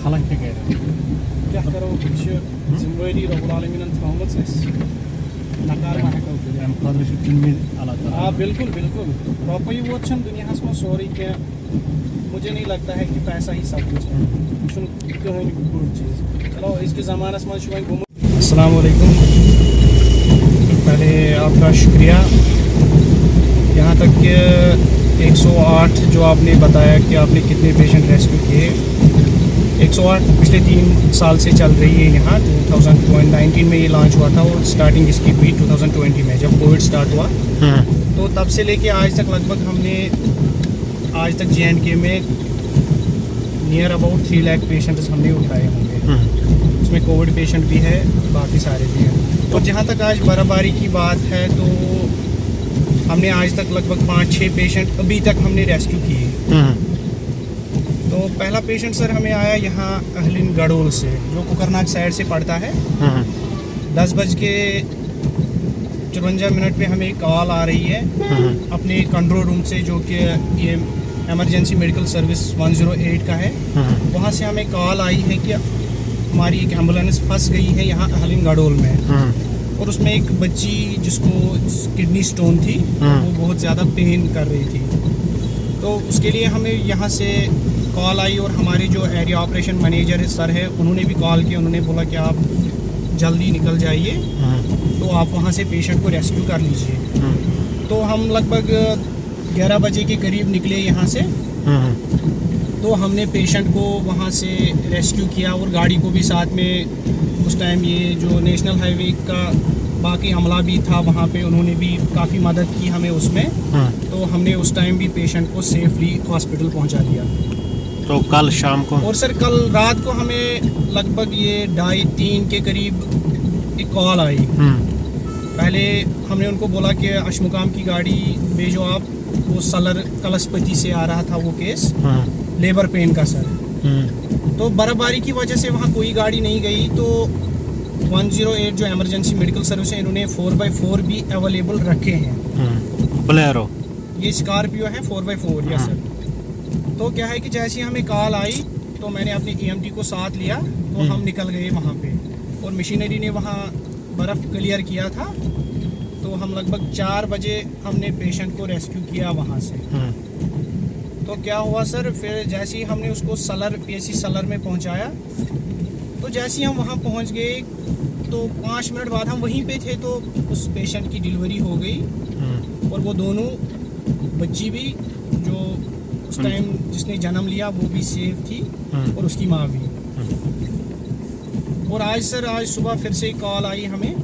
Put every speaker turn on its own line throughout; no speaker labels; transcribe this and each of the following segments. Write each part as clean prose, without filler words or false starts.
खलक पे गए
क्या करो कुछ जिम्मेदारी रब्बुल आलमीन थोमत नकार मा हेको
अल्लाह ताला
हाँ बिल्कुल बिल्कुल रुपये वो दुनिया में सोरी क्या मुझे नहीं लगता है कि पैसा ही सब कुछ है कहीं बुरी चीज़ चलो इसके ज़माने में अस्सलाम वालेकुम। पहले आपका शुक्रिया यहाँ तक कि 108 जो आपने बताया कि आपने कितने पेशेंट रेस्क्यू किए। 108 पिछले 3 साल से चल रही है यहाँ। 2019 में ये लॉन्च हुआ था और स्टार्टिंग इसकी हुई 2020 में जब कोविड स्टार्ट हुआ। तो तब से लेके आज तक लगभग हमने आज तक JNK में नियर अबाउट 3 लाख पेशेंट्स हमने उठाए होंगे। उसमें कोविड पेशेंट भी है, बाकी सारे भी हैं। और जहाँ तक आज बर्फबारी की बात है तो हमने आज तक लगभग 5-6 पेशेंट अभी तक हमने रेस्क्यू किए। तो पहला पेशेंट सर हमें आया यहाँ अहलिन गडोल से, जो कुकरनाग साइड से पड़ता है। 10:54 पे हमें कॉल आ रही है अपने कंट्रोल रूम से, जो कि ये इमरजेंसी मेडिकल सर्विस 108 का है। वहाँ से हमें कॉल आई है कि हमारी एक एम्बुलेंस फंस गई है यहाँ अहलिन गडोल में, और उसमें एक बच्ची जिसको किडनी स्टोन थी, वो बहुत ज़्यादा पेन कर रही थी। तो उसके लिए हमें यहाँ से कॉल आई और हमारे जो एरिया ऑपरेशन मैनेजर है सर है, उन्होंने भी कॉल किया। उन्होंने बोला कि आप जल्दी निकल जाइए, तो आप वहाँ से पेशेंट को रेस्क्यू कर लीजिए। तो हम लगभग 11 बजे के करीब निकले यहाँ से। तो हमने पेशेंट को वहाँ से रेस्क्यू किया और गाड़ी को भी साथ में, उस टाइम ये जो नेशनल हाईवे का बाकी अमला भी था वहाँ पे, उन्होंने भी काफ़ी मदद की हमें उसमें। तो हमने उस टाइम भी पेशेंट को सेफली हॉस्पिटल पहुँचा दिया।
तो कल शाम को
और सर कल रात को हमें लगभग ये 2:30-3 के करीब एक कॉल आई। पहले हमने उनको बोला कि अशमुकाम की गाड़ी भेजो आप, वो सलर कलशपति से आ रहा था वो केस, लेबर पेन का सर। तो बर्फबारी की वजह से वहाँ कोई गाड़ी नहीं गई। तो 108 जो इमरजेंसी मेडिकल सर्विस है, इन्होंने 4x4 भी अवेलेबल रखे हैं।
बोलेरो,
ये स्कॉर्पियो है 4x4। Yes sir. तो क्या है कि जैसे हमें कॉल आई तो मैंने अपने EMT को साथ लिया, तो हम निकल गए वहाँ पे, और मशीनरी ने वहाँ बर्फ़ क्लियर किया था। तो हम लगभग 4 बजे हमने पेशेंट को रेस्क्यू किया वहाँ से। तो क्या हुआ सर, फिर जैसे ही हमने उसको सलर PSC सलर में पहुँचाया, तो जैसे ही हम वहाँ पहुँच गए तो 5 मिनट बाद हम वहीं पे थे, तो उस पेशेंट की डिलीवरी हो गई। और वो दोनों बच्ची भी जो उस टाइम जिसने जन्म लिया वो भी सेफ थी, और उसकी माँ भी। और आज सर, आज सुबह फिर से कॉल आई हमें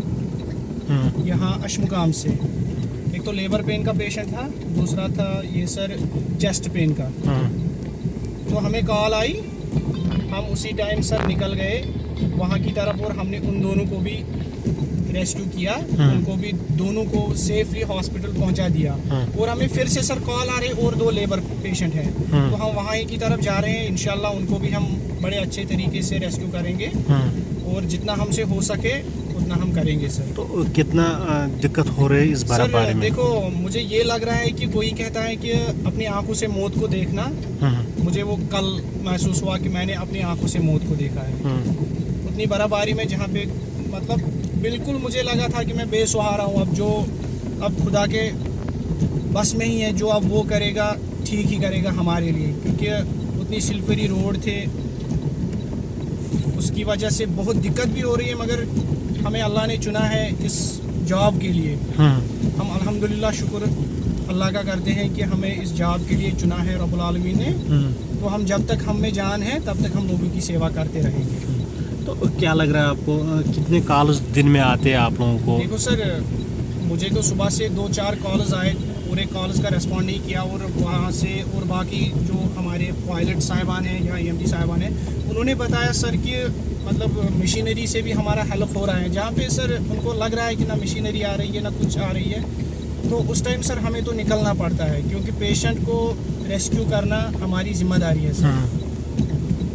यहाँ अशमुकाम से। एक तो लेबर पेन का पेशेंट था, दूसरा था ये सर चेस्ट पेन का। तो हमें कॉल आई, हम उसी टाइम सर निकल गए वहाँ की तरफ, और हमने उन दोनों को भी रेस्क्यू किया। उनको भी दोनों को सेफली हॉस्पिटल पहुँचा दिया। और हमें फिर से सर कॉल आ रहे और 2 लेबर पेशेंट हैं। तो हम वहाँ की तरफ जा रहे हैं। इंशाल्लाह उनको भी हम बड़े अच्छे तरीके से रेस्क्यू करेंगे, और जितना हमसे हो सके उतना हम करेंगे सर।
तो कितना दिक्कत हो रही है इस बर्फबारी में?
देखो, मुझे ये लग रहा है कि कोई कहता है कि अपनी आंखों से मौत को देखना। मुझे वो कल महसूस हुआ कि मैंने अपनी आंखों से मौत को देखा है। उतनी बर्फबारी में जहाँ पे मतलब बिल्कुल मुझे लगा था कि मैं बेसहारा हूँ। अब खुदा के बस में ही है, जो अब वो करेगा ठीक ही करेगा हमारे लिए, क्योंकि उतनी स्लिपरी रोड थे, उसकी वजह से बहुत दिक्कत भी हो रही है। मगर हमें अल्लाह ने चुना है इस जॉब के लिए। हम अल्हम्दुलिल्लाह शुक्र अल्लाह का करते हैं कि हमें इस जॉब के लिए चुना है रब्बुल आलमीन ने। तो हम जब तक हम में जान है तब तक हम लोगों की सेवा करते रहेंगे।
तो क्या लग रहा है आपको, कितने कॉल्स दिन में आते हैं आप लोगों को?
देखो सर, मुझे तो सुबह से 2-4 कॉल्स आए, पूरे कॉल्स का रिस्पॉन्ड नहीं किया। और वहाँ से और बाकी जो हमारे पायलट साहिबान हैं या EMT साहिबान हैं, उन्होंने बताया सर कि मतलब मशीनरी से भी हमारा हेल्प हो रहा है। जहाँ पे सर उनको लग रहा है कि ना मशीनरी आ रही है ना कुछ आ रही है, तो उस टाइम सर हमें तो निकलना पड़ता है, क्योंकि पेशेंट को रेस्क्यू करना हमारी जिम्मेदारी है सर।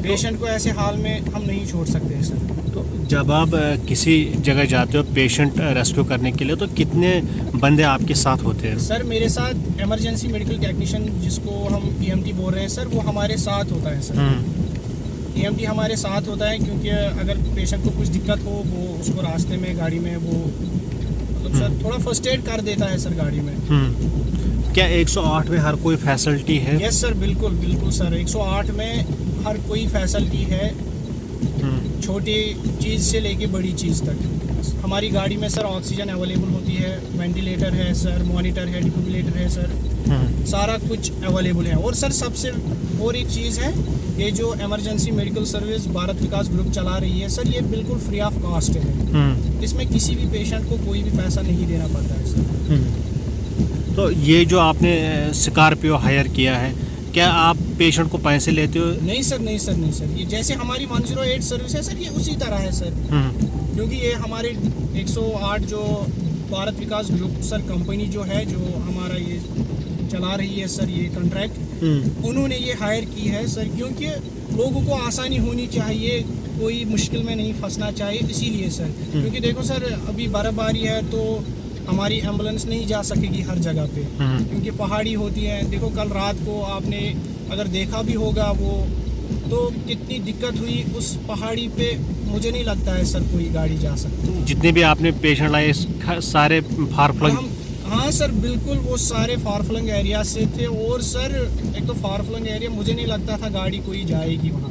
पेशेंट को ऐसे हाल में हम नहीं छोड़ सकते हैं सर।
तो जब आप किसी जगह जाते हो पेशेंट रेस्क्यू करने के लिए, तो कितने बंदे आपके साथ होते हैं?
सर मेरे साथ इमरजेंसी मेडिकल टेक्नीशियन, जिसको हम EMT बोल रहे हैं सर, वो हमारे साथ होता है सर। EMT हमारे साथ होता है, क्योंकि अगर पेशेंट को कुछ दिक्कत हो वो उसको रास्ते में गाड़ी में वो मतलब सर थोड़ा फर्स्ट एड कर देता है सर गाड़ी में।
क्या 108 में हर कोई फैसिलिटी है?
यस सर, बिल्कुल बिल्कुल सर, 108 में हर कोई फैसिलिटी है, छोटी चीज़ से लेके बड़ी चीज़ तक। हमारी गाड़ी में सर ऑक्सीजन अवेलेबल होती है, वेंटिलेटर है सर, मॉनिटर है, डिफिब्रिलेटर है सर, सारा कुछ अवेलेबल है। और सर सबसे और एक चीज़ है, ये जो इमरजेंसी मेडिकल सर्विस भारत विकास ग्रुप चला रही है सर, ये बिल्कुल फ्री ऑफ कॉस्ट है। इसमें किसी भी पेशेंट को कोई भी पैसा नहीं देना पड़ता है सर।
तो ये जो आपने स्कॉर्पियो हायर किया है, क्या आप पेशेंट को पैसे लेते हो?
नहीं सर, नहीं सर, नहीं सर, ये जैसे हमारी 108 सर्विस है सर, ये उसी तरह है सर। क्योंकि ये हमारे 108 जो भारत विकास ग्रुप सर कंपनी जो है, जो हमारा ये चला रही है सर ये कॉन्ट्रैक्ट, उन्होंने ये हायर की है सर, क्योंकि लोगों को आसानी होनी चाहिए, कोई मुश्किल में नहीं फंसना चाहिए, इसीलिए सर। क्योंकि देखो सर, अभी बर्फबारी है तो हमारी एम्बुलेंस नहीं जा सकेगी हर जगह पे, क्योंकि पहाड़ी होती है। देखो कल रात को आपने अगर देखा भी होगा वो, तो कितनी दिक्कत हुई उस पहाड़ी पे। मुझे नहीं लगता है सर कोई गाड़ी जा सकती।
जितने भी आपने पेशेंट लाए सारे फार फ्लंग?
हाँ सर, बिल्कुल, वो सारे फार फ्लंग एरिया से थे। और सर एक तो फार फ्लंग एरिया, मुझे नहीं लगता था गाड़ी कोई जाएगी वहाँ।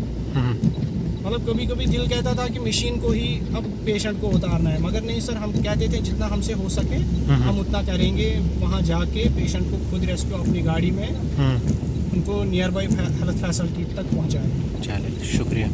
मतलब कभी कभी दिल कहता था कि मशीन को ही अब पेशेंट को उतारना है, मगर नहीं सर, हम कहते थे जितना हमसे हो सके हम उतना करेंगे। वहाँ जाके पेशेंट को खुद रेस्क्यू अपनी गाड़ी में उनको नियर बाई हेल्थ फैसिलिटी तक पहुँचाएंगे।
चलिए, शुक्रिया।